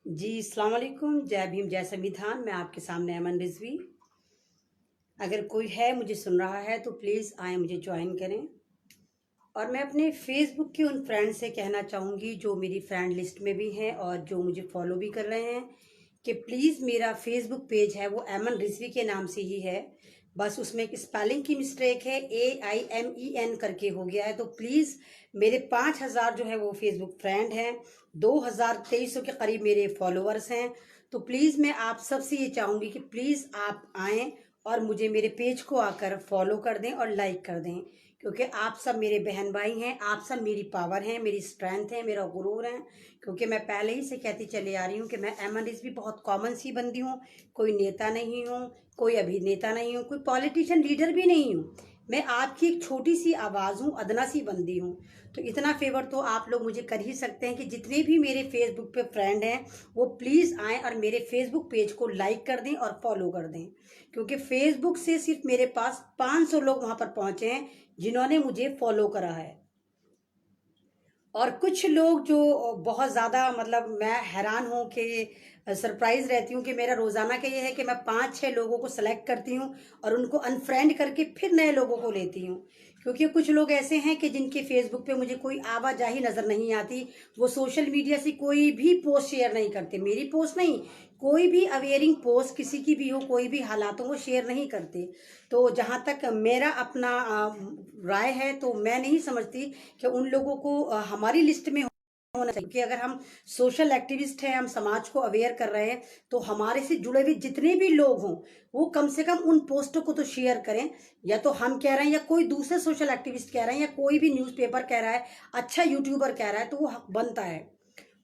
जी, अस्सलाम वालेकुम। जय भीम, जय संविधान। मैं आपके सामने अमन रिजवी। अगर कोई है मुझे सुन रहा है तो प्लीज़ आए मुझे ज्वाइन करें। और मैं अपने फेसबुक के उन फ्रेंड से कहना चाहूँगी जो मेरी फ्रेंड लिस्ट में भी हैं और जो मुझे फॉलो भी कर रहे हैं कि प्लीज़ मेरा फेसबुक पेज है वो अमन रिजवी के नाम से ही है। बस उसमें एक स्पेलिंग की मिस्टेक है, AIMEN करके हो गया है। तो प्लीज़ मेरे 5,000 जो है वो फेसबुक फ्रेंड हैं, 2,2300 के करीब मेरे फॉलोअर्स हैं। तो प्लीज़ मैं आप सबसे ये चाहूँगी कि प्लीज़ आप आएँ और मुझे मेरे पेज को आकर फॉलो कर दें और लाइक कर दें, क्योंकि आप सब मेरे बहन भाई हैं, आप सब मेरी पावर हैं, मेरी स्ट्रेंथ है, मेरा गुरूर है। क्योंकि मैं पहले ही से कहती चली आ रही हूँ कि मैं अमन रिजवी बहुत कॉमन सी बंदी हूँ, कोई नेता नहीं हूँ, कोई अभिनेता नहीं हूँ, कोई पॉलिटिशियन लीडर भी नहीं हूँ। मैं आपकी एक छोटी सी आवाज़ हूँ, अदना सी बंदी हूँ। तो इतना फेवर तो आप लोग मुझे कर ही सकते हैं कि जितने भी मेरे फेसबुक पे फ्रेंड हैं वो प्लीज़ आएँ और मेरे फेसबुक पेज को लाइक कर दें और फॉलो कर दें। क्योंकि फेसबुक से सिर्फ मेरे पास 500 लोग वहाँ पर पहुँचे हैं जिन्होंने मुझे फॉलो करा है। और कुछ लोग जो बहुत ज़्यादा, मतलब मैं हैरान हूँ कि सरप्राइज रहती हूँ कि मेरा रोज़ाना का ये है कि मैं 5-6 लोगों को सेलेक्ट करती हूँ और उनको अनफ्रेंड करके फिर नए लोगों को लेती हूँ। क्योंकि कुछ लोग ऐसे हैं कि जिनके फेसबुक पे मुझे कोई आवाजाही नज़र नहीं आती, वो सोशल मीडिया से कोई भी पोस्ट शेयर नहीं करते, मेरी पोस्ट नहीं, कोई भी अवेयरिंग पोस्ट किसी की भी हो, कोई भी हालातों को शेयर नहीं करते। तो जहाँ तक मेरा अपना राय है तो मैं नहीं समझती कि उन लोगों को हमारी लिस्ट में होना चाहिए। कि अगर हम सोशल एक्टिविस्ट हैं, हम समाज को अवेयर कर रहे हैं, तो हमारे से जुड़े हुए जितने भी लोग हों वो कम से कम उन पोस्टों को तो शेयर करें। या तो हम कह रहे हैं या कोई दूसरे सोशल एक्टिविस्ट कह रहे हैं या कोई भी न्यूज़पेपर कह रहा है, अच्छा यूट्यूबर कह रहा है, तो वो हक बनता है।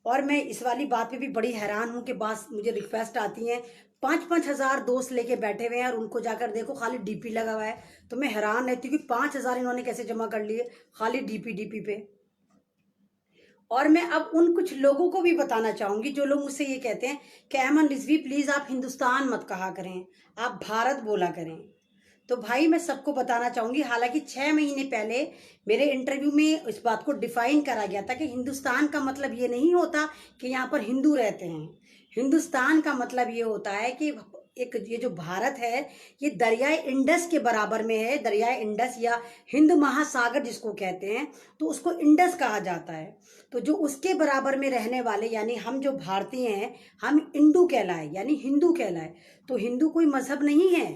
और मैं इस वाली बात पे भी बड़ी हैरान हूँ कि बस मुझे रिक्वेस्ट आती हैं, 5-5 हज़ार दोस्त लेके बैठे हुए हैं और उनको जाकर देखो खाली डीपी लगा हुआ है। तो मैं हैरान रहती हूँ कि 5,000 इन्होंने कैसे जमा कर लिए खाली डीपी डीपी पे। और मैं अब उन कुछ लोगों को भी बताना चाहूंगी जो लोग मुझसे ये कहते हैं कि अमन रिजवी प्लीज आप हिंदुस्तान मत कहा करें, आप भारत बोला करें। तो भाई मैं सबको बताना चाहूंगी, हालांकि 6 महीने पहले मेरे इंटरव्यू में इस बात को डिफाइन करा गया था कि हिंदुस्तान का मतलब ये नहीं होता कि यहाँ पर हिंदू रहते हैं। हिंदुस्तान का मतलब ये होता है कि एक ये जो भारत है ये दरियाए इंडस के बराबर में है। दरियाए इंडस या हिंद महासागर जिसको कहते हैं, तो उसको इंडस कहा जाता है। तो जो उसके बराबर में रहने वाले यानी हम जो भारतीय हैं, हम इंडू कहलाए यानी हिंदू कहलाए। तो हिंदू कोई मजहब नहीं है,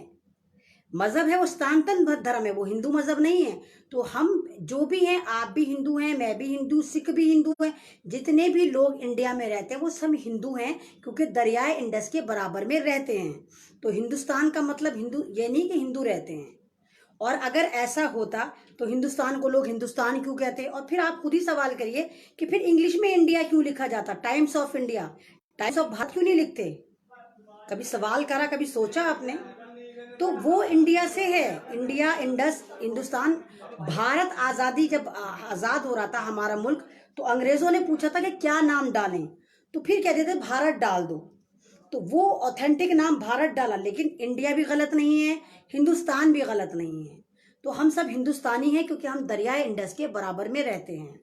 मजहब है वो सनातन धर्म है, वो हिंदू मजहब नहीं है। तो हम जो भी हैं, आप भी हिंदू हैं, मैं भी हिंदू, सिख भी हिंदू हैं, जितने भी लोग इंडिया में रहते हैं वो सब हिंदू हैं, क्योंकि दरियाए इंडस के बराबर में रहते हैं। तो हिंदुस्तान का मतलब हिंदू ये नहीं कि हिंदू रहते हैं। और अगर ऐसा होता तो हिंदुस्तान को लोग हिंदुस्तान क्यों कहते? और फिर आप खुद ही सवाल करिए कि फिर इंग्लिश में इंडिया क्यों लिखा जाता? Times of India, times of Bharat क्यों नहीं लिखते? कभी सवाल करा, कभी सोचा आपने? तो वो इंडिया से है, इंडिया, इंडस, हिंदुस्तान। भारत आज़ादी जब आज़ाद हो रहा था हमारा मुल्क, तो अंग्रेज़ों ने पूछा था कि क्या नाम डालें, तो फिर कहते थे भारत डाल दो। तो वो ऑथेंटिक नाम भारत डाला, लेकिन इंडिया भी गलत नहीं है, हिंदुस्तान भी गलत नहीं है। तो हम सब हिंदुस्तानी हैं क्योंकि हम दरियाए इंडस के बराबर में रहते हैं।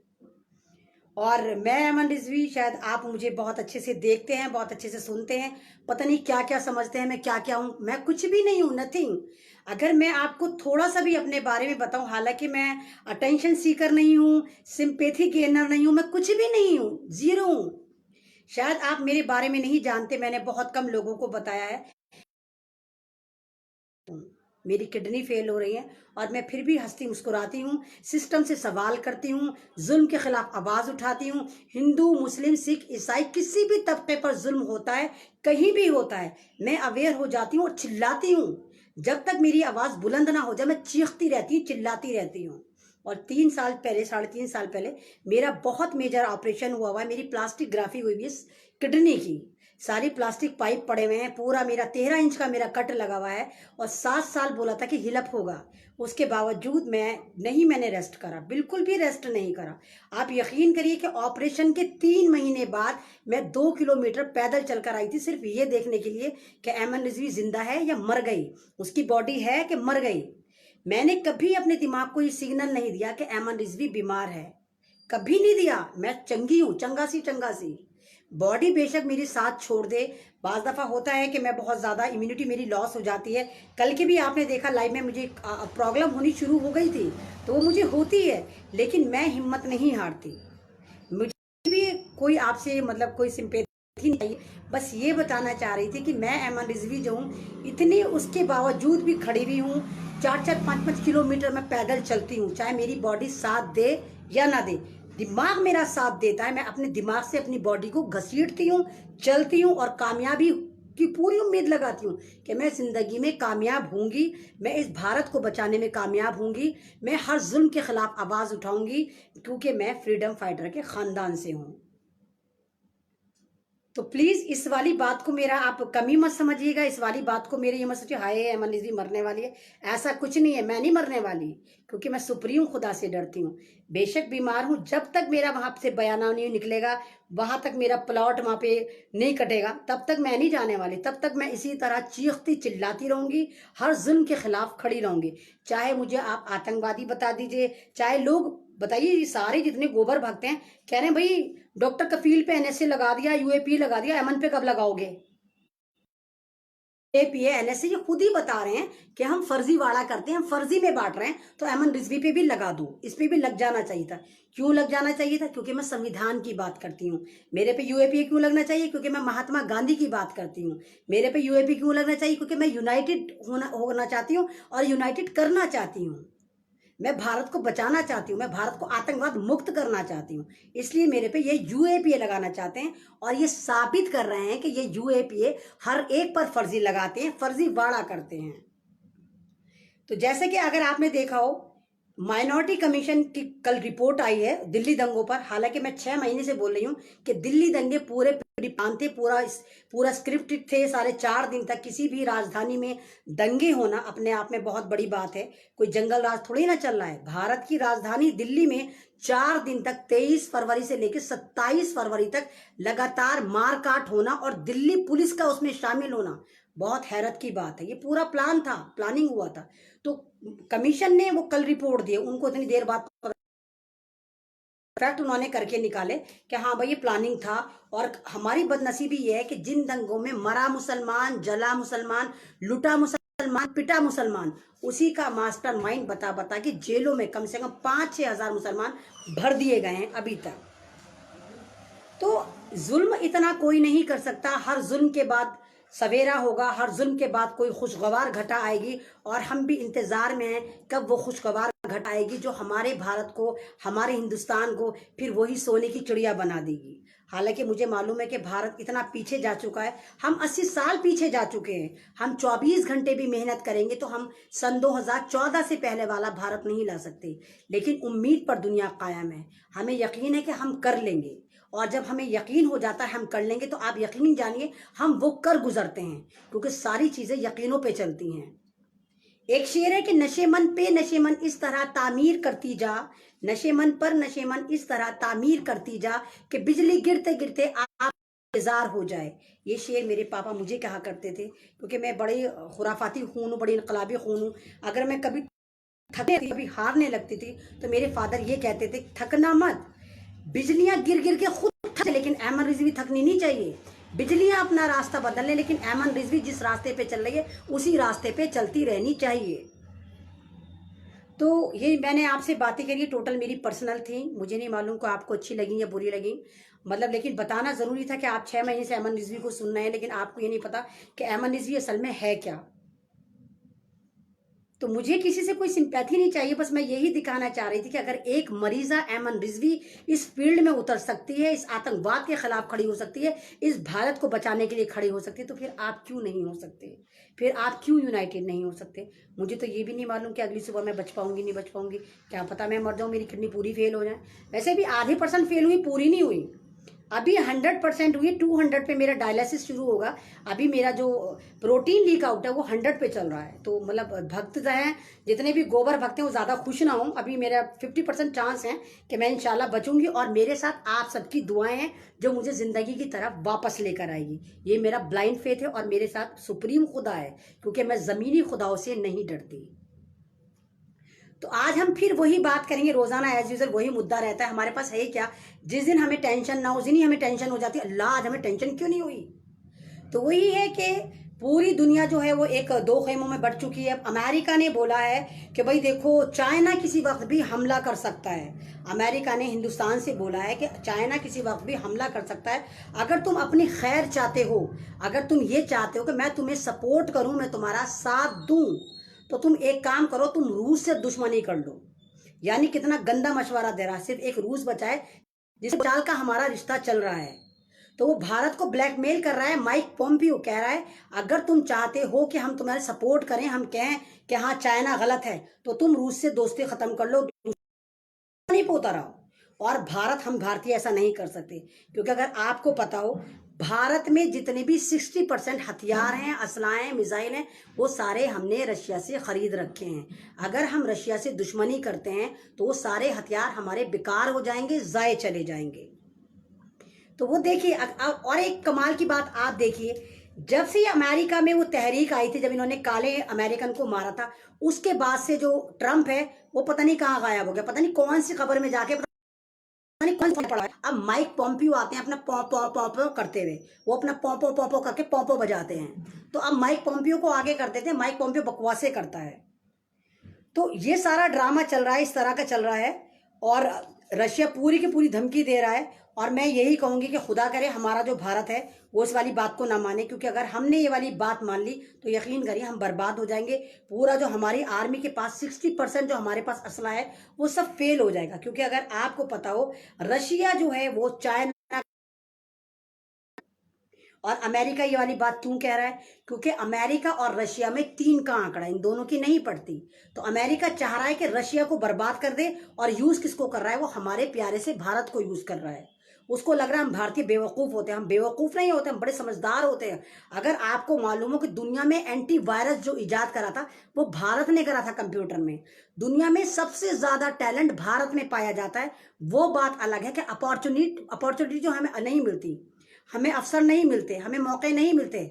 और मैं अमन रिजवी, शायद आप मुझे बहुत अच्छे से देखते हैं, बहुत अच्छे से सुनते हैं, पता नहीं क्या क्या समझते हैं मैं क्या क्या हूँ। मैं कुछ भी नहीं हूँ, नथिंग। अगर मैं आपको थोड़ा सा भी अपने बारे में बताऊं, हालांकि मैं अटेंशन सीकर नहीं हूँ, सिंपैथी गेनर नहीं हूँ, मैं कुछ भी नहीं हूँ, जीरो हूँ। शायद आप मेरे बारे में नहीं जानते, मैंने बहुत कम लोगों को बताया है। मेरी किडनी फेल हो रही है और मैं फिर भी हंसती मुस्कुराती हूँ, सिस्टम से सवाल करती हूँ, जुल्म के खिलाफ आवाज़ उठाती हूँ। हिंदू, मुस्लिम, सिख, ईसाई, किसी भी तबके पर जुल्म होता है, कहीं भी होता है, मैं अवेयर हो जाती हूँ और चिल्लाती हूँ। जब तक मेरी आवाज़ बुलंद ना हो जाए मैं चीखती रहती हूँ, चिल्लाती रहती हूँ। और 3 साल पहले, 3.5 साल पहले मेरा बहुत मेजर ऑपरेशन हुआ है, मेरी प्लास्टिक ग्राफी हुई हुई है किडनी की। सारी प्लास्टिक पाइप पड़े हुए हैं, पूरा मेरा 13 इंच का मेरा कट लगा हुआ है। और 7 साल बोला था कि हिलअप होगा, उसके बावजूद मैंने रेस्ट करा, बिल्कुल भी रेस्ट नहीं करा। आप यकीन करिए कि ऑपरेशन के 3 महीने बाद मैं 2 किलोमीटर पैदल चलकर आई थी, सिर्फ ये देखने के लिए कि अमन रिजवी जिंदा है या मर गई, उसकी बॉडी है कि मर गई। मैंने कभी अपने दिमाग को ये सिग्नल नहीं दिया कि अमन रिजवी बीमार है, कभी नहीं दिया। मैं चंगी हूँ, चंगा सी चंगा सी। बॉडी बेशक मेरी साथ छोड़ दे, बाज़ दफ़ा होता है कि मैं बहुत ज़्यादा इम्यूनिटी मेरी लॉस हो जाती है। कल के भी आपने देखा लाइव में मुझे प्रॉब्लम होनी शुरू हो गई थी, तो वो मुझे होती है, लेकिन मैं हिम्मत नहीं हारती। मुझे भी कोई आपसे मतलब कोई सिंपैथी नहीं चाहिए, बस ये बताना चाह रही थी कि मैं ऐमन रिजवी जो हूँ, इतनी उसके बावजूद भी खड़ी हुई हूँ। 4-4, 5-5 किलोमीटर मैं पैदल चलती हूँ, चाहे मेरी बॉडी साथ दे या ना दे। दिमाग मेरा साथ देता है, मैं अपने दिमाग से अपनी बॉडी को घसीटती हूँ, चलती हूँ और कामयाबी की पूरी उम्मीद लगाती हूँ कि मैं जिंदगी में कामयाब होंगी, मैं इस भारत को बचाने में कामयाब होंगी, मैं हर जुल्म के खिलाफ आवाज़ उठाऊंगी, क्योंकि मैं फ्रीडम फाइटर के ख़ानदान से हूँ। तो प्लीज़ इस वाली बात को मेरा आप कमी मत समझिएगा, इस वाली बात को मेरे ये मत सोचिए हाय ऐमन रिजवी मरने वाली है। ऐसा कुछ नहीं है, मैं नहीं मरने वाली, क्योंकि मैं सुप्रीम खुदा से डरती हूँ। बेशक बीमार हूँ, जब तक मेरा वहां से बयाना नहीं निकलेगा, वहां तक मेरा प्लॉट वहां पे नहीं कटेगा, तब तक मैं नहीं जाने वाली। तब तक मैं इसी तरह चीखती चिल्लाती रहूंगी, हर जुल्म के खिलाफ खड़ी रहूंगी। चाहे मुझे आप आतंकवादी बता दीजिए, चाहे लोग बताइए, ये सारे जितने गोबर भगते हैं कह रहे हैं भाई डॉक्टर कफील पे एनएसए लगा दिया, यूएपी लगा दिया, एमन पे कब लगाओगे? एपीए एनएसए ये खुद ही बता रहे हैं कि हम फर्जी वाड़ा करते हैं, हम फर्जी में बांट रहे हैं, तो एमन रिजवी पे भी लगा दो, इस पे भी लग जाना चाहिए था। क्यों लग जाना चाहिए था? क्योंकि मैं संविधान की बात करती हूँ। मेरे पे यूएपीए क्यों लगना चाहिए? क्योंकि मैं महात्मा गांधी की बात करती हूँ। मेरे पे यूएपी क्यों लगना चाहिए? क्योंकि मैं यूनाइटेड होना चाहती हूँ और यूनाइटेड करना चाहती हूँ। मैं भारत को बचाना चाहती हूँ, मैं भारत को आतंकवाद मुक्त करना चाहती हूँ, इसलिए मेरे पे ये यूएपीए लगाना चाहते हैं। और ये साबित कर रहे हैं कि ये यूएपीए हर एक पर फर्जी लगाते हैं, फर्जी वाड़ा करते हैं। तो जैसे कि अगर आपने देखा हो, माइनॉरिटी कमीशन की कल रिपोर्ट आई है दिल्ली दंगों पर। हालांकि मैं 6 महीने से बोल रही हूँ कि दिल्ली दंगे पूरे प्लान थे, पूरा स्क्रिप्ट थे। सारे 4 दिन तक किसी भी राजधानी में दंगे होना अपने आप में बहुत बड़ी बात है, कोई जंगल राज थोड़ी ना चल रहा है। भारत की राजधानी दिल्ली में 4 दिन तक 23 फरवरी से लेकर 27 फरवरी तक लगातार मारकाट होना और दिल्ली पुलिस का उसमें शामिल होना बहुत हैरत की बात है। ये पूरा प्लान था, प्लानिंग हुआ था। तो कमीशन ने वो कल रिपोर्ट दी, उनको इतनी देर बाद फैक्ट उन्होंने करके निकाले कि हाँ भाई ये प्लानिंग था। और हमारी बदनसीबी ये है कि जिन दंगों में मरा मुसलमान, जला मुसलमान, लुटा मुसलमान, पिटा मुसलमान, उसी का मास्टर माइंड बता बता के जेलों में कम से कम 5-6 हजार मुसलमान भर दिए गए हैं अभी तक। तो जुल्म इतना कोई नहीं कर सकता। हर जुल्म के बाद सवेरा होगा, हर जुल्म के बाद कोई खुशगवार घटा आएगी, और हम भी इंतजार में हैं कब वो खुशगवार घटा आएगी जो हमारे भारत को, हमारे हिंदुस्तान को फिर वही सोने की चिड़िया बना देगी। हालांकि मुझे मालूम है कि भारत इतना पीछे जा चुका है, हम 80 साल पीछे जा चुके हैं। हम 24 घंटे भी मेहनत करेंगे तो हम सन 2014 से पहले वाला भारत नहीं ला सकते, लेकिन उम्मीद पर दुनिया कायम है। हमें यकीन है कि हम कर लेंगे, और जब हमें यकीन हो जाता है हम कर लेंगे, तो आप यकीन जानिए हम वो कर गुजरते हैं, क्योंकि सारी चीजें यकीनों पे चलती हैं। एक शेर है कि नशेमन पे नशेमन इस तरह तामीर करती जा, नशेमन पर नशेमन इस तरह तामीर करती जा कि बिजली गिरते गिरते आप इंतजार हो जाए। ये शेर मेरे पापा मुझे कहा करते थे, क्योंकि मैं बड़ी खुराफाती खून हूँ, बड़ी इनकलाबी खून हूँ। अगर मैं कभी थकने कभी हारने लगती थी तो मेरे फादर ये कहते थे थकना मत, बिजलियां गिर गिर के खुद थक, लेकिन ऐमन रिजवी थकनी नहीं चाहिए। बिजलियां अपना रास्ता बदल लें, लेकिन ऐमन रिजवी जिस रास्ते पे चल रही है उसी रास्ते पे चलती रहनी चाहिए। तो ये मैंने आपसे बातें करी, टोटल मेरी पर्सनल थी। मुझे नहीं मालूम को आपको अच्छी लगी या बुरी लगी, मतलब लेकिन बताना जरूरी था कि आप 6 महीने से ऐमन रिजवी को सुन रहे हैं, लेकिन आपको ये नहीं पता कि ऐमन रिजवी असल में है क्या। तो मुझे किसी से कोई सिंपैथी नहीं चाहिए, बस मैं यही दिखाना चाह रही थी कि अगर एक मरीजा ऐमन रिजवी इस फील्ड में उतर सकती है, इस आतंकवाद के खिलाफ खड़ी हो सकती है, इस भारत को बचाने के लिए खड़ी हो सकती है, तो फिर आप क्यों नहीं हो सकते? फिर आप क्यों यूनाइटेड नहीं हो सकते? मुझे तो ये भी नहीं मालूम कि अगली सुबह मैं बच पाऊंगी नहीं बच पाऊंगी, क्या पता मैं मर जाऊँ, मेरी किडनी पूरी फेल हो जाए। वैसे भी आधे % फेल हुई, पूरी नहीं हुई। अभी 100% हुई, 200 पे मेरा डायलिसिस शुरू होगा। अभी मेरा जो प्रोटीन लीक आउट है वो 100 पे चल रहा है। तो मतलब भक्त जो हैं, जितने भी गोबर भक्त हैं, वो ज़्यादा खुश ना हो। अभी मेरा 50% चांस है कि मैं इंशाल्लाह बचूंगी, और मेरे साथ आप सबकी दुआएं हैं जो मुझे ज़िंदगी की तरफ वापस लेकर आएगी। ये मेरा ब्लाइंड फेथ है, और मेरे साथ सुप्रीम खुदा है, क्योंकि मैं ज़मीनी खुदाओं से नहीं डरती। तो आज हम फिर वही बात करेंगे, रोजाना एज यूजल वही मुद्दा रहता है हमारे पास। है क्या, जिस दिन हमें टेंशन ना हो उस दिन ही हमें टेंशन हो जाती है, अल्लाह आज हमें टेंशन क्यों नहीं हुई। तो वही है कि पूरी दुनिया जो है वो एक दो खेमों में बढ़ चुकी है। अमेरिका ने बोला है कि भाई देखो, चाइना किसी वक्त भी हमला कर सकता है। अमेरिका ने हिंदुस्तान से बोला है कि चाइना किसी वक्त भी हमला कर सकता है। अगर तुम अपनी खैर चाहते हो, अगर तुम ये चाहते हो कि मैं तुम्हें सपोर्ट करूं, मैं तुम्हारा साथ दूं, तो तुम एक काम करो, तुम रूस से दुश्मनी कर लो। यानी कितना गंदा मशवरा दे रहा है। सिर्फ एक रूस बचा है जिस चाल का हमारा रिश्ता चल रहा है, तो वो भारत को ब्लैकमेल कर रहा है। माइक पोम्पियो कह रहा है अगर तुम चाहते हो कि हम तुम्हारे सपोर्ट करें, हम कहें कि हाँ चाइना गलत है, तो तुम रूस से दोस्ती खत्म कर लो, नहीं पोता रहो। और भारत, हम भारतीय ऐसा नहीं कर सकते, क्योंकि अगर आपको पता हो भारत में जितने भी 60% हथियार हैं, असलाएं, मिसाइल हैं, वो सारे हमने रशिया से खरीद रखे हैं। अगर हम रशिया से दुश्मनी करते हैं तो वो सारे हथियार हमारे बेकार हो जाएंगे, जाए चले जाएंगे। तो वो देखिए, और एक कमाल की बात आप देखिए, जब से ये अमेरिका में वो तहरीक आई थी, जब इन्होंने काले अमेरिकन को मारा था, उसके बाद से जो ट्रंप है वो पता नहीं कहाँ गायब हो गया, पता नहीं कौन सी खबर में जाके, पता नहीं कौन सा पड़ा है। अब माइक पॉम्पियो आते हैं अपना पौ पौ पौ पौ करते हुए, वो अपना पौ पौ पौ पौ करके पौ पौ बजाते हैं। तो अब माइक पॉम्पियो को आगे कर देते हैं, माइक पॉम्पियो बकवासे करता है। तो ये सारा ड्रामा चल रहा है, इस तरह का चल रहा है, और रशिया पूरी की पूरी धमकी दे रहा है। और मैं यही कहूंगी कि खुदा करे हमारा जो भारत है वो इस वाली बात को ना माने, क्योंकि अगर हमने ये वाली बात मान ली तो यकीन करिए हम बर्बाद हो जाएंगे। पूरा जो हमारी आर्मी के पास 60% जो हमारे पास असला है वो सब फेल हो जाएगा। क्योंकि अगर आपको पता हो, रशिया जो है वो चाइना और अमेरिका ये वाली बात क्यों कह रहा है, क्योंकि अमेरिका और रशिया में 3 का आंकड़ा इन दोनों की नहीं पड़ती। तो अमेरिका चाह रहा है कि रशिया को बर्बाद कर दे, और यूज किसको कर रहा है, वो हमारे प्यारे से भारत को यूज कर रहा है। उसको लग रहा है हम भारतीय बेवकूफ होते हैं। हम बेवकूफ नहीं होते, हम बड़े समझदार होते हैं। अगर आपको मालूम हो कि दुनिया में एंटी वायरस जो इजाद करा था वो भारत ने करा था कंप्यूटर में। दुनिया में सबसे ज्यादा टैलेंट भारत में पाया जाता है। वो बात अलग है कि अपॉर्चुनिटी जो हमें नहीं मिलती, हमें अवसर नहीं मिलते, हमें मौके नहीं मिलते,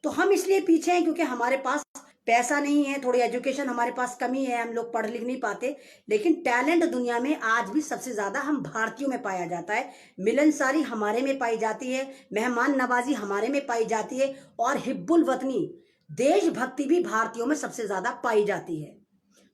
तो हम इसलिए पीछे हैं क्योंकि हमारे पास पैसा नहीं है, थोड़ी एजुकेशन हमारे पास कमी है, हम लोग पढ़ लिख नहीं पाते। लेकिन टैलेंट दुनिया में आज भी सबसे ज्यादा हम भारतीयों में पाया जाता है। मिलनसारी हमारे में पाई जाती है, मेहमान नवाजी हमारे में पाई जाती है, और हिब्बुल वतनी, देशभक्ति भी भारतीयों में सबसे ज्यादा पाई जाती है।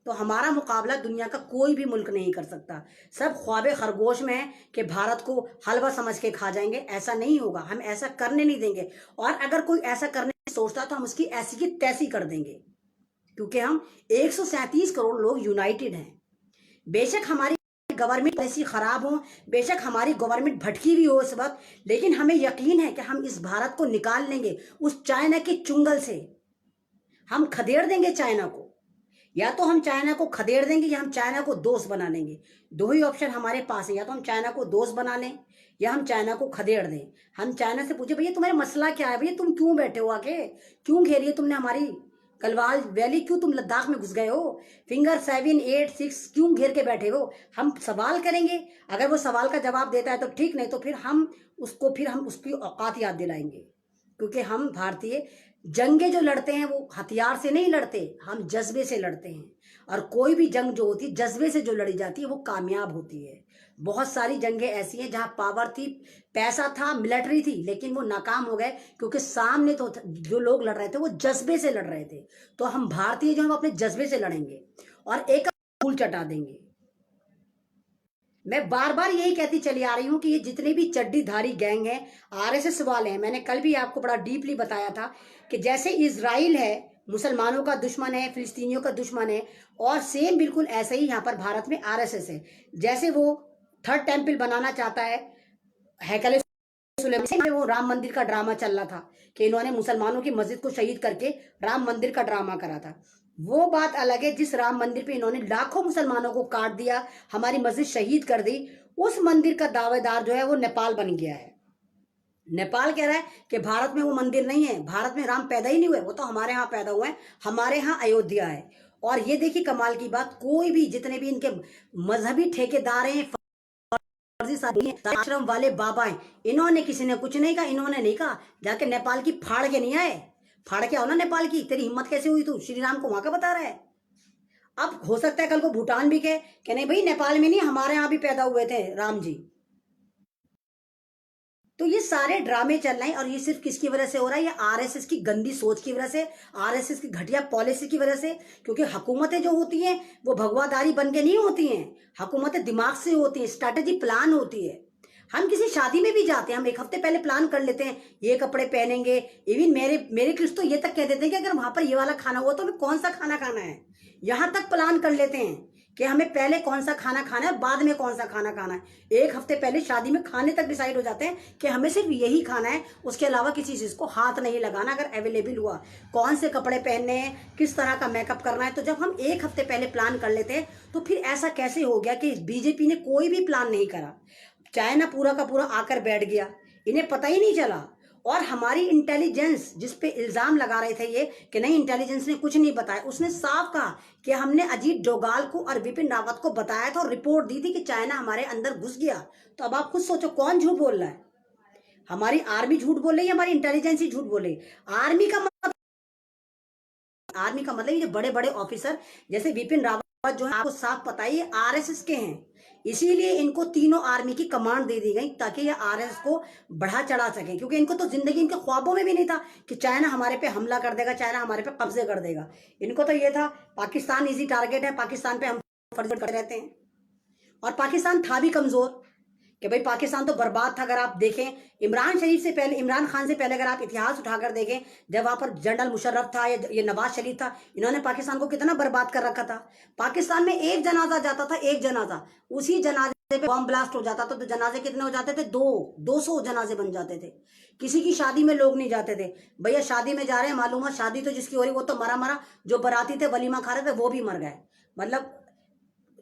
तो हमारा मुकाबला दुनिया का कोई भी मुल्क नहीं कर सकता। सब ख्वाबे खरगोश में है कि भारत को हलवा समझ के खा जाएंगे, ऐसा नहीं होगा, हम ऐसा करने नहीं देंगे। और अगर कोई ऐसा करने की सोचता तो हम उसकी ऐसी की तैसी कर देंगे, क्योंकि हम 137 करोड़ लोग यूनाइटेड हैं। बेशक हमारी गवर्नमेंट ऐसी खराब हो, बेशक हमारी गवर्नमेंट भटकी हुई हो इस वक्त, लेकिन हमें यकीन है कि हम इस भारत को निकाल लेंगे उस चाइना के चुंगल से। हम खदेड़ देंगे चाइना को, या तो हम चाइना को खदेड़ देंगे या हम चाइना को दोस्त बना लेंगे। दो ही ऑप्शन हमारे पास है, या तो हम चाइना को दोस्त बना लें या हम चाइना को खदेड़ दें। हम चाइना से पूछे भैया तुम्हारा मसला क्या है, भैया तुम क्यों बैठे हो आके, क्यों घेरिए तुमने हमारी गलवाल वैली, क्यों तुम लद्दाख में घुस गए हो, फिंगर 7, 8, 6 क्यों घेर के बैठे हो। हम सवाल करेंगे, अगर वो सवाल का जवाब देता है तो ठीक, नहीं तो फिर हम उसकी औकात याद दिलाएंगे। क्योंकि हम भारतीय जंगें जो लड़ते हैं वो हथियार से नहीं लड़ते, हम जज्बे से लड़ते हैं। और कोई भी जंग जो होती है जज्बे से जो लड़ी जाती है वो कामयाब होती है। बहुत सारी जंगें ऐसी हैं जहां पावर थी, पैसा था, मिलिट्री थी, लेकिन वो नाकाम हो गए क्योंकि सामने तो जो लोग लड़ रहे थे वो जज्बे से लड़ रहे थे। तो हम भारतीय जो हम अपने जज्बे से लड़ेंगे और एक फूल चटा देंगे। मैं बार बार यही कहती चली आ रही हूं कि ये जितने भी चड्डीधारी गैंग हैं, आरएसएस वाले हैं। मैंने कल भी आपको बड़ा डीपली बताया था कि जैसे इजराइल है मुसलमानों का दुश्मन है, फिलिस्तीनियों का दुश्मन है, और सेम बिल्कुल ऐसे ही यहाँ पर भारत में आरएसएस है। जैसे वो 3rd टेम्पल बनाना चाहता है, हैकल सुलेमान में वो राम मंदिर का ड्रामा चल रहा था कि इन्होंने मुसलमानों की मस्जिद को शहीद करके राम मंदिर का ड्रामा करा था। वो बात अलग है, जिस राम मंदिर पे इन्होंने लाखों मुसलमानों को काट दिया, हमारी मस्जिद शहीद कर दी, उस मंदिर का दावेदार जो है वो नेपाल बन गया है। नेपाल कह रहा है कि भारत में वो मंदिर नहीं है, भारत में राम पैदा ही नहीं हुए, वो तो हमारे यहाँ पैदा हुए हैं, हमारे यहाँ अयोध्या है। और ये देखिए कमाल की बात, कोई भी जितने भी इनके मजहबी ठेकेदार हैं, आश्रम वाले बाबा हैं, इन्होंने किसी ने कुछ नहीं कहा। इन्होंने नहीं कहा जाके नेपाल की फाड़ के नहीं आए, फाड़ के आओ ना नेपाल की, तेरी हिम्मत कैसे हुई, तू श्री राम को वहां का बता रहा है। अब हो सकता है कल को भूटान भी कहे कि नहीं भाई नेपाल में नहीं, हमारे यहाँ भी पैदा हुए थे राम जी। तो ये सारे ड्रामे चल रहे हैं और ये सिर्फ किसकी वजह से हो रहा है? ये आरएसएस की गंदी सोच की वजह से, आरएसएस की घटिया पॉलिसी की वजह से। क्योंकि हुकूमतें जो होती हैं वो भगवादारी बन के नहीं होती हैं, हुकूमतें दिमाग से होती हैं, स्ट्रैटेजी प्लान होती है। हम किसी शादी में भी जाते हैं, हम एक हफ्ते पहले प्लान कर लेते हैं ये कपड़े पहनेंगे। इवन मेरे किड्स तो ये तक कह देते हैं कि अगर वहां पर ये वाला खाना हुआ तो हमें कौन सा खाना खाना है, यहां तक प्लान कर लेते हैं कि हमें पहले कौन सा खाना खाना है, बाद में कौन सा खाना खाना है। एक हफ्ते पहले शादी में खाने तक डिसाइड हो जाते हैं कि हमें सिर्फ यही खाना है, उसके अलावा किसी चीज को हाथ नहीं लगाना अगर अवेलेबल हुआ। कौन से कपड़े पहनने हैं, किस तरह का मेकअप करना है। तो जब हम एक हफ्ते पहले प्लान कर लेते हैं तो फिर ऐसा कैसे हो गया कि बीजेपी ने कोई भी प्लान नहीं करा, चाइना पूरा का पूरा आकर बैठ गया, इन्हें पता ही नहीं चला। और हमारी इंटेलिजेंस जिस पे इल्जाम लगा रहे थे ये कि नहीं इंटेलिजेंस ने कुछ नहीं बताया, उसने साफ कहा कि हमने अजीत डोभाल को और विपिन रावत को बताया था और रिपोर्ट दी थी कि चाइना हमारे अंदर घुस गया। तो अब आप खुद सोचो कौन झूठ बोल रहा है? हमारी आर्मी झूठ बोल रही है, हमारी इंटेलिजेंस ही झूठ बोल रही है। आर्मी का मतलब ये जो बड़े बड़े ऑफिसर जैसे विपिन रावत जो है, आपको साफ पता है ये आरएसएस के हैं, इसीलिए इनको तीनों आर्मी की कमांड दे दी गई ताकि ये आरएसएस को बढ़ा चढ़ा सके। क्योंकि इनको तो जिंदगी इनके ख्वाबों में भी नहीं था कि चाइना हमारे पे हमला कर देगा, चाइना हमारे पे कब्जे कर देगा। इनको तो ये था पाकिस्तान इजी टारगेट है, पाकिस्तान पे हम फर्ज करते रहते हैं। और पाकिस्तान था भी कमजोर कि भाई पाकिस्तान तो बर्बाद था। अगर आप देखें इमरान खान से पहले अगर आप इतिहास उठाकर देखें, जब वहां पर जनरल मुशर्रफ था या ये नवाज शरीफ था, इन्होंने पाकिस्तान को कितना बर्बाद कर रखा था। पाकिस्तान में एक जनाजा जाता था, एक जनाजा, उसी जनाजे पे बम ब्लास्ट हो जाता था तो जनाजे कितने हो जाते थे? 200 जनाजे बन जाते थे। किसी की शादी में लोग नहीं जाते थे, भैया शादी में जा रहे हैं, मालूम है शादी तो जिसकी हो रही वो तो मरा मरा, जो बराती थे वलीमा खा रहे थे वो भी मर गए, मतलब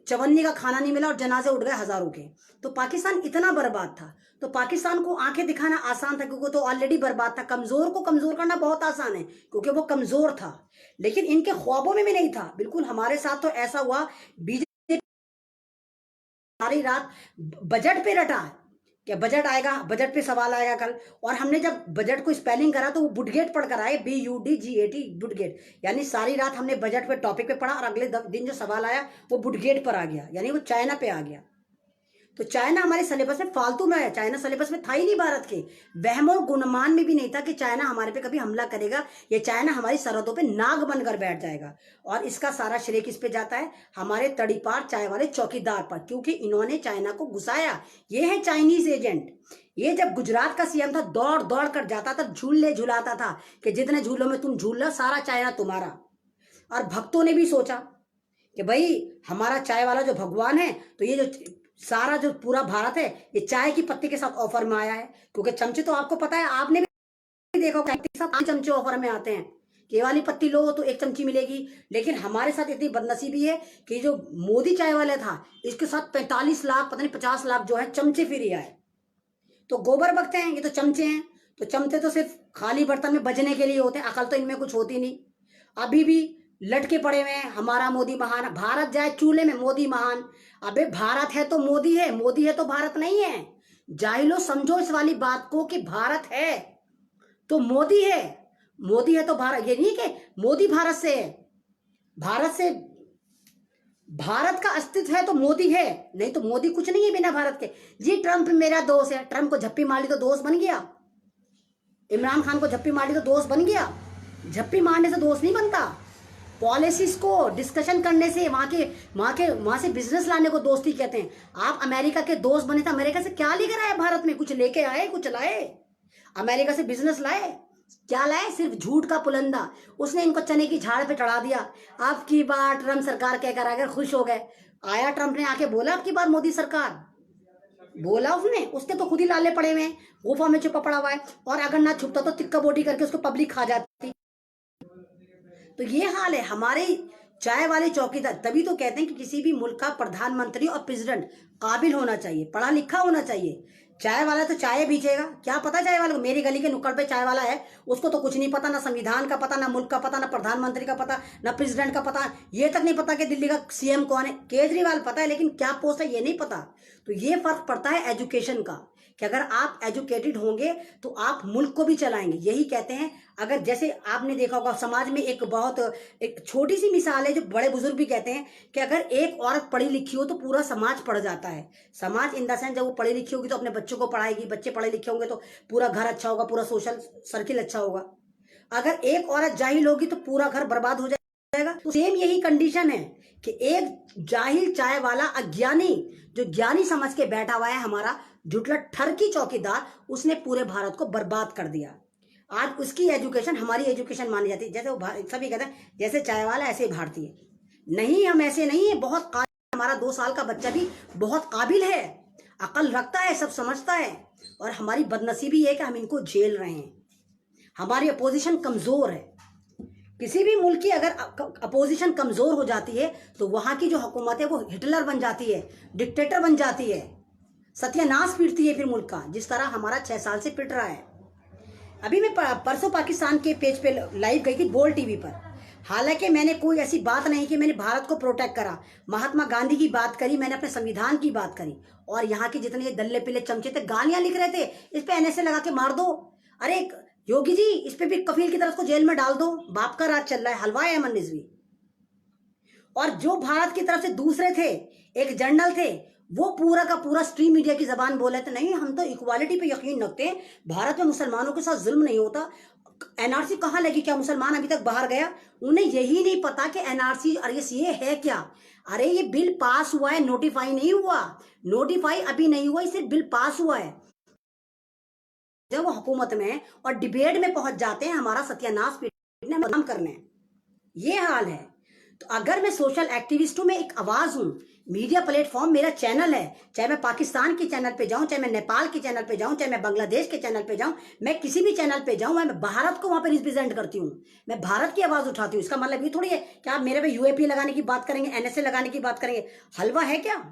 चवन्नी का खाना नहीं मिला और जनाजे उठ गए हजारों के। तो पाकिस्तान इतना बर्बाद था। तो पाकिस्तान को आंखें दिखाना आसान था क्योंकि तो ऑलरेडी बर्बाद था। कमजोर को कमजोर करना बहुत आसान है क्योंकि वो कमजोर था, लेकिन इनके ख्वाबों में भी नहीं था। बिल्कुल हमारे साथ तो ऐसा हुआ, बीजेपी सारी रात बजट पे रटा है कि बजट आएगा, बजट पे सवाल आएगा कल। और हमने जब बजट को स्पेलिंग करा तो वो बुडगेट पढ़कर आए, BUDGAT बुडगेट, यानी सारी रात हमने बजट पे टॉपिक पे पढ़ा और अगले दिन जो सवाल आया वो बुडगेट पर आ गया, यानी वो चाइना पे आ गया। तो चाइना हमारे सिलेबस में फालतू में आया, चाइना सिलेबस में था ही नहीं भारत के। वहम और गुणमान में भी नहीं था कि चाइना हमारे पे कभी हमला करेगा या चाइना हमारी सरहदों पे नाग बनकर बैठ जाएगा। और इसका सारा श्रेय किस पे जाता है? हमारे तड़ीपार चाय वाले चौकीदार पर, क्योंकि इन्होंने चाइना को घुसाया। ये है चाइनीज एजेंट। ये जब गुजरात का सीएम था दौड़ दौड़ कर जाता था, झूले झुलाता था कि जितने झूलों में तुम झूल रहे सारा चाइना तुम्हारा। और भक्तों ने भी सोचा कि भाई हमारा चाय वाला जो भगवान है, तो ये जो सारा जो पूरा भारत है ये चाय की पत्ती के साथ ऑफर में आया है। क्योंकि चमचे तो आपको पता है, आपने भी देखा होगा के साथ चमचे ऑफर में आते हैं कि ये वाली पत्ती लो तो एक चमची मिलेगी। लेकिन हमारे साथ इतनी बदनसीबी है कि जो मोदी चाय वाला था इसके साथ 45 लाख पता नहीं 50 लाख जो है चमचे फ्री आए। तो गोबर बकते हैं, ये तो चमचे हैं। तो चमचे तो सिर्फ खाली बर्तन में बजने के लिए होते हैं, अकल तो इनमें कुछ होती नहीं। अभी भी लटके पड़े हुए हैं हमारा मोदी महान, भारत जाए चूल्हे में मोदी महान। अबे भारत है तो मोदी है, मोदी है तो भारत नहीं है। जाहिलो समझो इस वाली बात को कि भारत है तो मोदी है, मोदी है तो भारत। ये नहीं कि मोदी भारत से है, भारत से भारत का अस्तित्व है तो मोदी है, नहीं तो मोदी कुछ नहीं है बिना भारत के। जी ट्रंप मेरा दोस्त है, ट्रंप को झप्पी मारी तो दोस्त बन गया, इमरान खान को झप्पी मारी तो दोस्त बन गया। झप्पी मारने से दोस्त नहीं बनता, पॉलिसीज को डिस्कशन करने से, वहां से बिजनेस लाने को दोस्ती कहते हैं। आप अमेरिका के दोस्त बने थे, अमेरिका से क्या लेकर आए भारत में? कुछ लेके आए, कुछ लाए? अमेरिका से बिजनेस लाए? क्या लाए? सिर्फ झूठ का पुलंदा। उसने इनको चने की झाड़ पे चढ़ा दिया। आपकी बार ट्रम्प सरकार कहकर अगर खुश हो गए, आया ट्रम्प ने आके बोला आपकी बार मोदी सरकार, बोला उसने तो खुद ही लाले पड़े हुए हैं, गुफा में छुपा पड़ा हुआ है। और अगर ना छुपता तो तिक्का बोटी करके उसको पब्लिक खा जाती। तो ये हाल है हमारे चाय वाले चौकीदार। तभी तो कहते हैं कि किसी भी मुल्क का प्रधानमंत्री और प्रेसिडेंट काबिल होना चाहिए, पढ़ा लिखा होना चाहिए। चाय वाला तो चाय बेचेगा, क्या पता चाय वाले को? मेरी गली के नुक्कड़ पे चाय वाला है, उसको तो कुछ नहीं पता, ना संविधान का पता, ना मुल्क का पता, ना प्रधानमंत्री का पता, ना प्रेसिडेंट का पता। ये तक नहीं पता कि दिल्ली का सीएम कौन है। केजरीवाल पता है लेकिन क्या पोस्ट है ये नहीं पता। तो ये फर्क पड़ता है एजुकेशन का कि अगर आप एजुकेटेड होंगे तो आप मुल्क को भी चलाएंगे। यही कहते हैं, अगर जैसे आपने देखा होगा समाज में एक छोटी सी मिसाल है जो बड़े बुजुर्ग भी कहते हैं कि अगर एक औरत पढ़ी लिखी हो तो पूरा समाज पढ़ जाता है। समाज इन द सेंस जब वो पढ़ी लिखी होगी तो अपने बच्चों को पढ़ाएगी, बच्चे पढ़े लिखे होंगे तो पूरा घर अच्छा होगा, पूरा सोशल सर्किल अच्छा होगा। अगर एक औरत जाहिल होगी तो पूरा घर बर्बाद हो जाएगा। तो सेम यही कंडीशन है कि एक जाहिल चाय वाला अज्ञानी जो ज्ञानी समझ के बैठा हुआ है, हमारा जुटला ठरकी चौकीदार, उसने पूरे भारत को बर्बाद कर दिया। आज उसकी एजुकेशन हमारी एजुकेशन मानी जाती है। जैसे वो सभी कहते हैं जैसे चाय वाला ऐसे भारतीय, नहीं हम ऐसे नहीं है। बहुत हमारा 2 साल का बच्चा भी बहुत काबिल है, अकल रखता है, सब समझता है। और हमारी बदनसीबी है कि हम इनको झेल रहे हैं। हमारी अपोजिशन कमजोर है। किसी भी मुल्क की अगर अपोजिशन कमजोर हो जाती है तो वहां की जो हुकूमत है वो हिटलर बन जाती है, डिक्टेटर बन जाती है, सत्यानाश पीटती है फिर मुल्क का, जिस तरह हमारा 6 साल से पिट रहा है। अभी मैं परसों पाकिस्तान के पेज पे लाइव गई थी बोल टीवी पर। हालांकि मैंने कोई ऐसी बात नहीं कि मैंने भारत को प्रोटेक्ट करा, महात्मा गांधी की बात करी, मैंने अपने संविधान की बात करी। और यहाँ के जितने दल्ले पिल्ले चमचे थे गालियां लिख रहे थे, इस पे एनएसए लगा के मार दो। अरे योगी जी, इस पे भी कफील की तरफ को जेल में डाल दो, बाप का राज चल रहा है, हलवा है अमन रिजवी। और जो भारत की तरफ से दूसरे थे, एक जनरल थे, वो पूरा का पूरा स्ट्रीम मीडिया की जबान बोले थे, नहीं हम तो इक्वालिटी पे यकीन रखते हैं, भारत में मुसलमानों के साथ जुल्म नहीं होता। एनआरसी कहाँ लगी? क्या मुसलमान अभी तक बाहर गया? उन्हें यही नहीं पता कि एनआरसी और ये है क्या। अरे ये बिल पास हुआ है, नोटिफाई नहीं हुआ। नोटिफाई अभी नहीं हुआ, सिर्फ बिल पास हुआ है। जब वो हुकूमत में और डिबेट में पहुंच जाते हैं, हमारा सत्यानाश पीटने बदनाम करने, ये हाल है। तो अगर मैं सोशल एक्टिविस्ट हूं, मैं एक आवाज हूं, मीडिया प्लेटफॉर्म मेरा चैनल है, चाहे मैं पाकिस्तान के चैनल पे जाऊं, चाहे मैं नेपाल के चैनल पे जाऊं, चाहे मैं बांग्लादेश के चैनल पे जाऊं, मैं किसी भी चैनल पे जाऊं, मैं भारत को वहां पे रिप्रेजेंट करती हूं, मैं भारत की आवाज उठाती हूं। इसका मतलब ये थोड़ी है कि आप मेरे पे यूएपी लगाने की बात करेंगे, एनएसए लगाने की बात करेंगे। हलवा है क्या?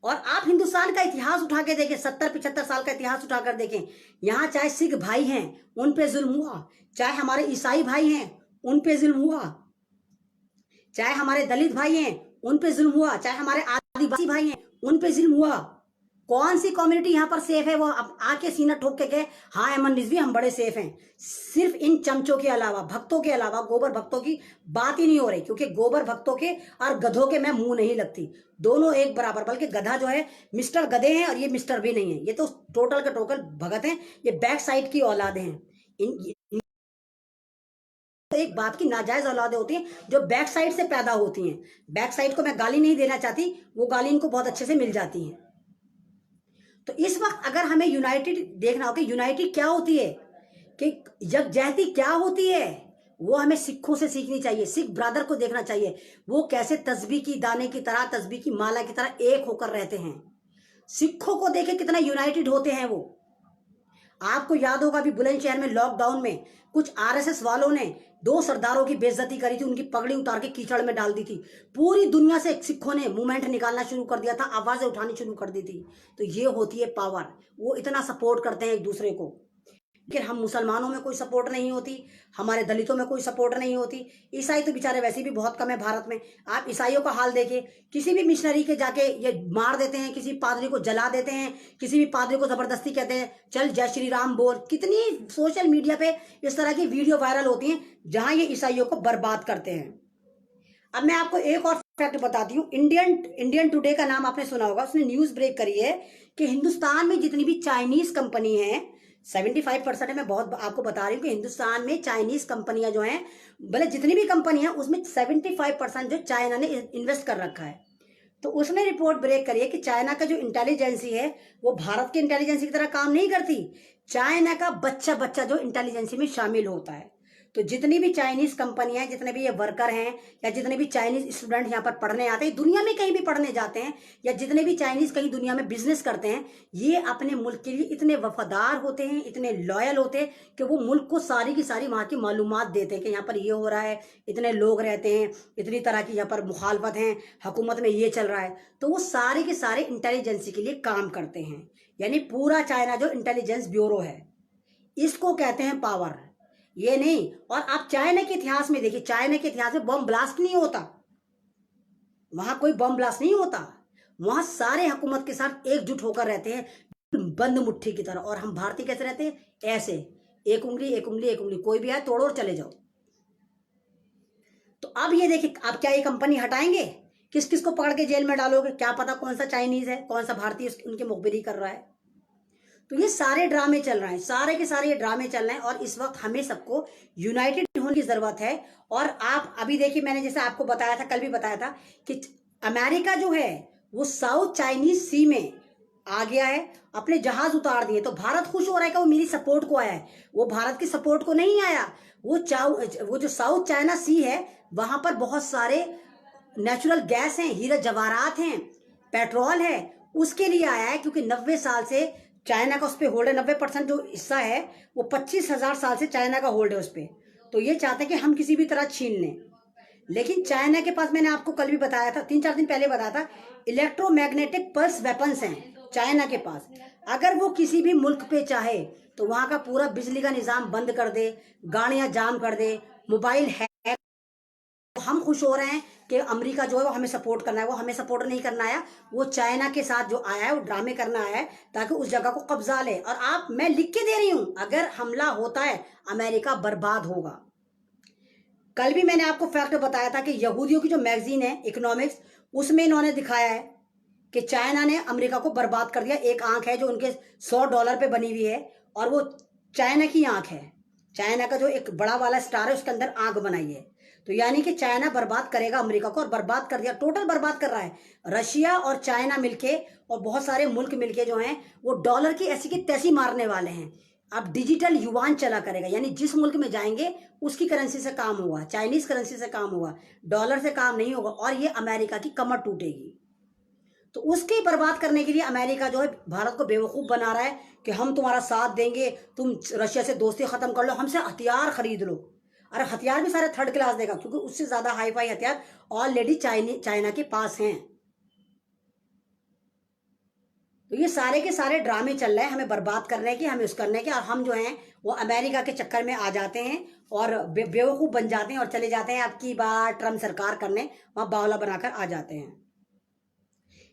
और आप हिंदुस्तान का इतिहास उठा के देखें, 70-75 साल का इतिहास उठाकर देखें, यहाँ चाहे सिख भाई हैं उन पे जुल्म हुआ, चाहे हमारे ईसाई भाई हैं उन पे जुल्म हुआ, चाहे हमारे दलित भाई हैं उन पे जुल्म हुआ, चाहे हमारे आदिवासी भाई हैं उन पे जुल्म हुआ। कौन सी कम्युनिटी यहाँ पर सेफ है? वो अब आके सीना ठोक के गए, हाँ अमन रिजवी हम बड़े सेफ हैं। सिर्फ इन चमचों के अलावा, भक्तों के अलावा, गोबर भक्तों की बात ही नहीं हो रही, क्योंकि गोबर भक्तों के और गधों के मैं मुंह नहीं लगती। दोनों एक बराबर, बल्कि गधा जो है मिस्टर गधे हैं और ये मिस्टर भी नहीं है, ये तो टोटल के टोटल भगत हैं, ये बैक साइड की औलादे हैं। एक बाप की नाजायज औलादे होती हैं जो बैक साइड से पैदा होती हैं। बैक साइड को मैं गाली नहीं देना चाहती, वो गाली इनको बहुत अच्छे से मिल जाती है। तो इस वक्त अगर हमें यूनाइटेड देखना हो कि यूनाइटेड क्या होती है, कि यकजहती क्या होती है, वो हमें सिखों से सीखनी चाहिए। सिख ब्रदर को देखना चाहिए, वो कैसे तस्बीह की दाने की तरह, तस्बीह की माला की तरह एक होकर रहते हैं। सिखों को देखे कितना यूनाइटेड होते हैं वो। आपको याद होगा अभी बुलंदशहर में लॉकडाउन में कुछ आरएसएस वालों ने 2 सरदारों की बेइज्जती करी थी, उनकी पगड़ी उतार के कीचड़ में डाल दी थी। पूरी दुनिया से सिखों ने मूवमेंट निकालना शुरू कर दिया था, आवाजें उठानी शुरू कर दी थी। तो ये होती है पावर, वो इतना सपोर्ट करते हैं एक दूसरे को। लेकिन हम मुसलमानों में कोई सपोर्ट नहीं होती, हमारे दलितों में कोई सपोर्ट नहीं होती। ईसाई तो बेचारे वैसे भी बहुत कम है भारत में। आप ईसाइयों का हाल देखिए, किसी भी मिशनरी के जाके ये मार देते हैं, किसी पादरी को जला देते हैं, किसी भी पादरी को जबरदस्ती कहते हैं चल जय श्री राम बोल। कितनी सोशल मीडिया पे इस तरह की वीडियो वायरल होती हैं जहां ये ईसाइयों को बर्बाद करते हैं। अब मैं आपको एक और फैक्ट बताती हूँ। इंडियन टुडे का नाम आपने सुना होगा, उसने न्यूज ब्रेक करी है कि हिंदुस्तान में जितनी भी चाइनीज कंपनी है, 75% है, मैं बहुत आपको बता रही हूँ कि हिंदुस्तान में चाइनीज कंपनियां जो हैं, भले जितनी भी कंपनी है उसमें 75% जो चाइना ने इन्वेस्ट कर रखा है। तो उसने रिपोर्ट ब्रेक करी है कि चाइना का जो इंटेलिजेंसी है वो भारत की इंटेलिजेंसी की तरह काम नहीं करती। चाइना का बच्चा बच्चा जो इंटेलिजेंसी में शामिल होता है। तो जितनी भी चाइनीज कंपनियां, जितने भी ये वर्कर हैं, या जितने भी चाइनीज स्टूडेंट यहाँ पर पढ़ने आते हैं, दुनिया में कहीं भी पढ़ने जाते हैं, या जितने भी चाइनीज कहीं दुनिया में बिजनेस करते हैं, ये अपने मुल्क के लिए इतने वफादार होते हैं, इतने लॉयल होते हैं कि वो मुल्क को सारी की सारी वहाँ की मालूमात देते हैं कि यहाँ पर ये हो रहा है, इतने लोग रहते हैं, इतनी तरह की यहाँ पर मुखालफत हैं, हुकूमत में ये चल रहा है। तो वो सारे के सारे इंटेलिजेंसी के लिए काम करते हैं। यानी पूरा चाइना जो इंटेलिजेंस ब्यूरो है, इसको कहते हैं पावर, ये नहीं। और आप चाइना के इतिहास में देखिए, चाइना के इतिहास में बम ब्लास्ट नहीं होता, वहां कोई बम ब्लास्ट नहीं होता। वहां सारे हुकूमत के साथ एकजुट होकर रहते हैं बंद मुट्ठी की तरह, और हम भारतीय कैसे रहते हैं? ऐसे, एक उंगली एक उंगली एक उंगली, कोई भी आए तोड़ो और चले जाओ। तो अब ये देखिए, अब क्या ये कंपनी हटाएंगे? किस किस को पकड़ के जेल में डालोगे? क्या पता कौन सा चाइनीज है, कौन सा भारतीय उनके मुखबिरी कर रहा है। तो ये सारे ड्रामे चल रहे हैं, सारे के सारे ये ड्रामे चल रहे हैं, और इस वक्त हमें सबको यूनाइटेड होने की जरूरत है। और आप अभी देखिए, मैंने जैसे आपको बताया था, कल भी बताया था कि अमेरिका जो है वो साउथ चाइनीज सी में आ गया है, अपने जहाज उतार दिए। तो भारत खुश हो रहा है कि वो मेरी सपोर्ट को आया है, वो भारत की सपोर्ट को नहीं आया। वो जो साउथ चाइना सी है, वहां पर बहुत सारे नेचुरल गैस हैं, हीरा जवाहरात हैं, पेट्रोल है, उसके लिए आया है। क्योंकि 90 साल से चाइना का उस पर होल्ड है, 90% जो हिस्सा है वो 25,000 साल से चाइना का होल्ड है उस पर। तो ये चाहते हैं कि हम किसी भी तरह छीन लें। लेकिन चाइना के पास, मैंने आपको कल भी बताया था, 3-4 दिन पहले बताया था, इलेक्ट्रोमैग्नेटिक पल्स वेपन्स हैं चाइना के पास। अगर वो किसी भी मुल्क पे चाहे तो वहां का पूरा बिजली का निजाम बंद कर दे, गाड़ियां जाम कर दे, मोबाइल हैक। हम खुश हो रहे हैं कि अमेरिका जो है वो हमें सपोर्ट करना है। वो हमें सपोर्ट नहीं करना आया, वो चाइना के साथ जो आया है वो ड्रामे करना आया है ताकि उस जगह को कब्जा ले। और आप, मैं लिख के दे रही हूं, अगर हमला होता है अमेरिका बर्बाद होगा। कल भी मैंने आपको फैक्ट बताया था कि यहूदियों की जो मैगजीन है इकोनॉमिक्स, उसमें इन्होंने दिखाया है कि चाइना ने अमेरिका को बर्बाद कर दिया। एक आंख है जो उनके $100 पे बनी हुई है, और वो चाइना की आंख है। चाइना का जो एक बड़ा वाला स्टार है उसके अंदर आंख बनाई है। तो यानी कि चाइना बर्बाद करेगा अमेरिका को, और बर्बाद कर दिया, टोटल बर्बाद कर रहा है। रशिया और चाइना मिलके और बहुत सारे मुल्क मिलके जो हैं वो डॉलर की ऐसी की तैसी मारने वाले हैं। अब डिजिटल युवान चला करेगा, यानी जिस मुल्क में जाएंगे उसकी करेंसी से काम होगा, चाइनीज करेंसी से काम होगा, डॉलर से काम नहीं होगा, और ये अमेरिका की कमर टूटेगी। तो उसके बर्बाद करने के लिए अमेरिका जो है भारत को बेवकूफ़ बना रहा है कि हम तुम्हारा साथ देंगे, तुम रशिया से दोस्ती ख़त्म कर लो, हमसे हथियार खरीद लो। अरे हथियार भी सारे थर्ड क्लास देगा, क्योंकि उससे ज़्यादा हाई फाई हथियार ऑलरेडी चाइना के पास हैं। तो ये सारे के सारे ड्रामे चल रहे हैं हमें बर्बाद करने के, हमें उस करने के, और हम जो हैं वो अमेरिका के चक्कर में आ जाते हैं और बेवकूफ़ बन जाते हैं और चले जाते हैं आपकी बार ट्रम्प सरकार करने, वहाँ बावला बनाकर आ जाते हैं।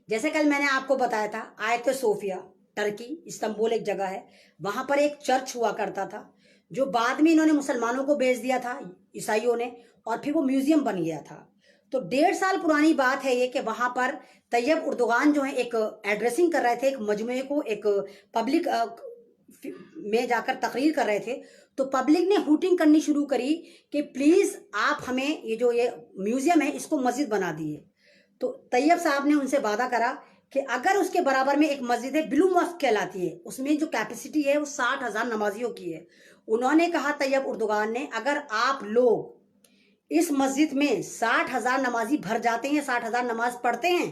जैसे कल मैंने आपको बताया था, आयत सोफिया, टर्की, इस्तांबुल एक जगह है, वहां पर एक चर्च हुआ करता था जो बाद में इन्होंने मुसलमानों को बेच दिया था, ईसाइयों ने, और फिर वो म्यूजियम बन गया था। तो 1.5 साल पुरानी बात है ये कि वहां पर तैयब उर्दुगान जो है एक एड्रेसिंग कर रहे थे, एक मजमुए को, एक पब्लिक में जाकर तकरीर कर रहे थे। तो पब्लिक ने हूटिंग करनी शुरू करी कि प्लीज आप हमें ये जो ये म्यूजियम है इसको मस्जिद बना दिए। तो तैयब साहब ने उनसे वादा करा कि अगर उसके बराबर में एक मस्जिद है, ब्लू मॉस्क कहलाती है, उसमें जो कैपेसिटी है वो 60,000 नमाजियों की है। उन्होंने कहा, तैयब उर्दुगान ने, अगर आप लोग इस मस्जिद में 60,000 नमाजी भर जाते हैं, 60,000 नमाज पढ़ते हैं,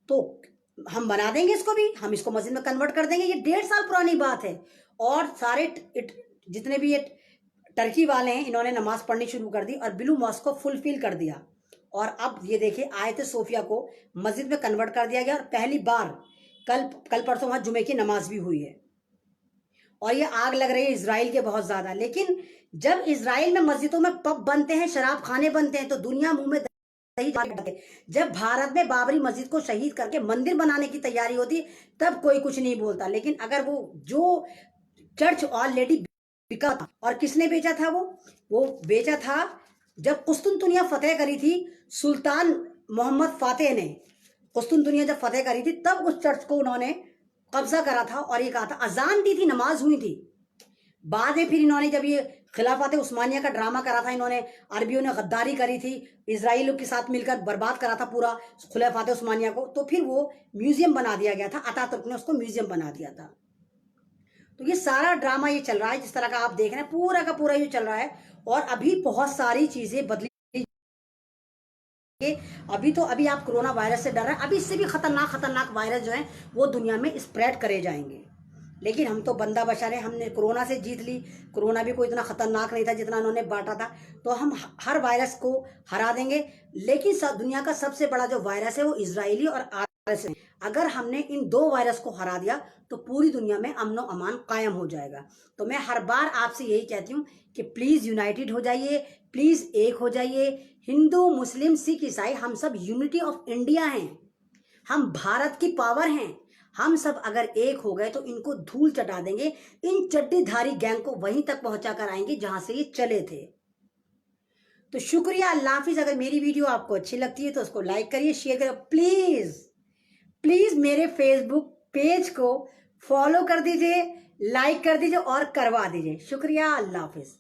तो हम बना देंगे इसको भी, हम इसको मस्जिद में कन्वर्ट कर देंगे। ये 1.5 साल पुरानी बात है, और सारे जितने भी ये टर्की वाले हैं इन्होंने नमाज पढ़नी शुरू कर दी और ब्लू मॉस्क को फुलफिल कर दिया। और अब ये देखिए, आयत सोफिया को मस्जिद में कन्वर्ट कर दिया गया, और पहली बार कल परसों वहां जुमे की नमाज भी हुई है। और ये आग लग रही है इजराइल के बहुत ज्यादा। लेकिन जब इजराइल में मस्जिदों में पब बनते हैं, शराब खाने बनते हैं, तो दुनिया मुंह में दही डालती है। जब भारत में बाबरी मस्जिद को शहीद करके मंदिर बनाने की तैयारी होती, तब कोई कुछ नहीं बोलता। लेकिन अगर वो जो चर्च ऑलरेडी बिका था, और किसने बेचा था? वो बेचा था जब कुस्तुनतुनिया फतेह करी थी, सुल्तान मोहम्मद फातेह ने कुस्तुनतुनिया जब फतेह करी थी, तब उस चर्च को उन्होंने कब्जा करा था, और ये कहा था, अजान दी थी, नमाज हुई थी। बाद में फिर इन्होंने जब ये खिलाफत उस्मानिया का ड्रामा करा था, इन्होंने, अरबियों ने गद्दारी करी थी, इजराइल के साथ मिलकर बर्बाद करा था पूरा खिलाफत उस्मानिया को, तो फिर वो म्यूजियम बना दिया गया था, अतातुर्क ने उसको म्यूजियम बना दिया था। तो ये सारा ड्रामा ये चल रहा है, जिस तरह का आप देख रहे हैं, पूरा का पूरा ये चल रहा है। और अभी बहुत सारी चीजें बदली। अभी आप कोरोना वायरस से डर रहे हैं, अभी इससे भी खतरनाक वायरस जो है वो दुनिया में स्प्रेड करे जाएंगे। लेकिन हम तो बंदा बशर है, हमने कोरोना से जीत ली। कोरोना भी कोई इतना खतरनाक नहीं था जितना उन्होंने बांटा था। तो हम हर वायरस को हरा देंगे। लेकिन दुनिया का सबसे बड़ा जो वायरस है वो इजरायली और आरएस है। अगर हमने इन 2 वायरस को हरा दिया तो पूरी दुनिया में अमन और अमान कायम हो जाएगा। तो मैं हर बार आपसे यही कहती हूँ कि प्लीज यूनाइटेड हो जाइए, प्लीज एक हो जाइए। हिंदू, मुस्लिम, सिख, ईसाई, हम सब यूनिटी ऑफ इंडिया हैं। हम भारत की पावर हैं। हम सब अगर एक हो गए तो इनको धूल चटा देंगे। इन चड्डीधारी गैंग को वहीं तक पहुंचा कर आएंगे जहां से ये चले थे। तो शुक्रिया, अल्लाह हाफिज। अगर मेरी वीडियो आपको अच्छी लगती है तो उसको लाइक करिए, शेयर करिए। प्लीज प्लीज मेरे फेसबुक पेज को फॉलो कर दीजिए, लाइक कर दीजिए और करवा दीजिए। शुक्रिया, अल्लाह हाफिज।